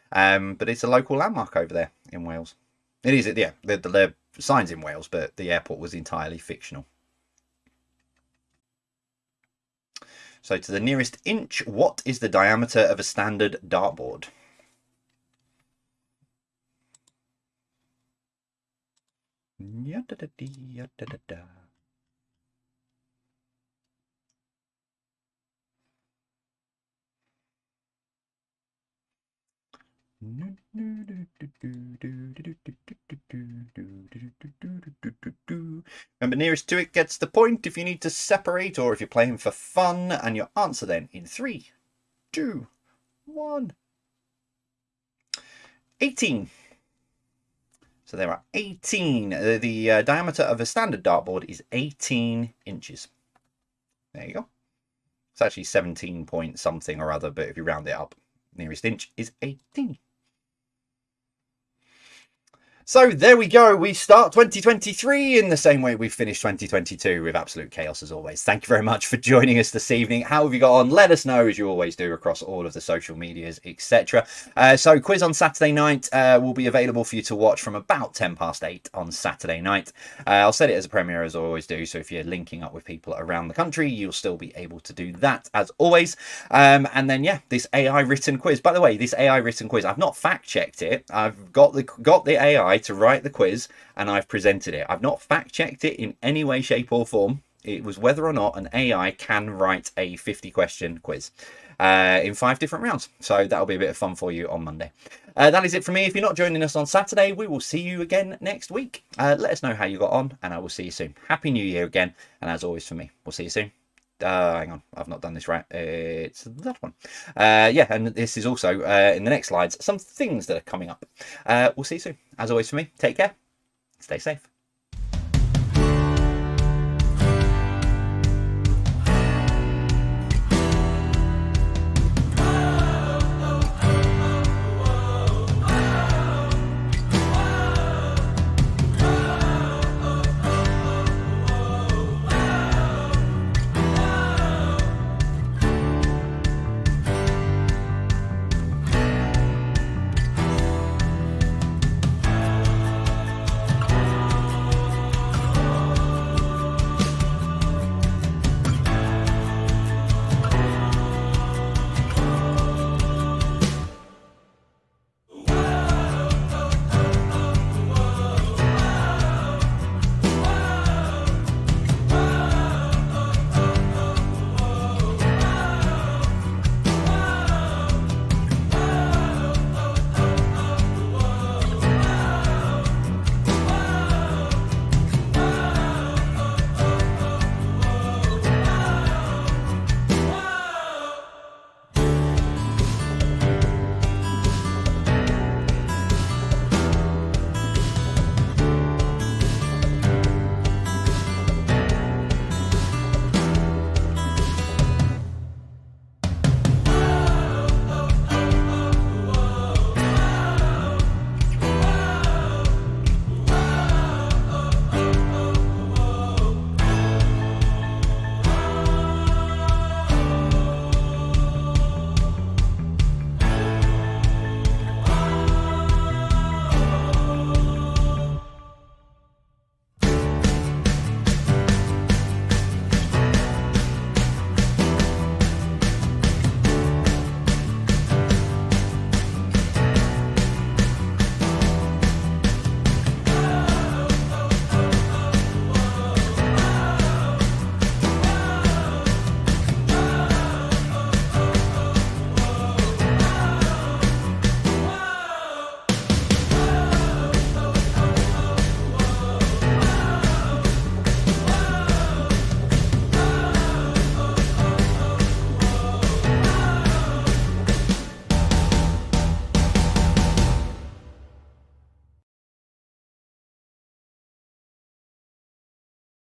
But it's a local landmark over there in Wales. It is, yeah, the sign's in Wales, but the airport was entirely fictional. So to the nearest inch, what is the diameter of a standard dartboard? Remember, nearest to it gets the point if you need to separate or if you're playing for fun. And your answer then in 3, 2, 1. 18. So there are 18. The diameter of a standard dartboard is 18 inches. There you go. It's actually 17 point something or other, but if you round it up, nearest inch is 18. So there we go. We start 2023 in the same way we finished 2022, with absolute chaos as always. Thank you very much for joining us this evening. How have you got on? Let us know, as you always do, across all of the social medias, etc. So quiz on Saturday night will be available for you to watch from about 8:10 on Saturday night. I'll set it as a premiere, as I always do. So if you're linking up with people around the country, you'll still be able to do that as always. And then, yeah, this AI written quiz. By the way, this AI written quiz, I've not fact checked it. I've got the AI to write the quiz and I've presented it. I've not fact checked it in any way, shape or form. It was whether or not an AI can write a 50 question quiz in 5 different rounds. So that'll be a bit of fun for you on Monday. That is it from me. If you're not joining us on Saturday, we will see you again next week. Let us know how you got on and I will see you soon. Happy New Year again. And as always for me, we'll see you soon. Hang on, I've not done this right. It's that one. Yeah, and this is also in the next slides some things that are coming up. We'll see you soon. As always for me, take care, stay safe.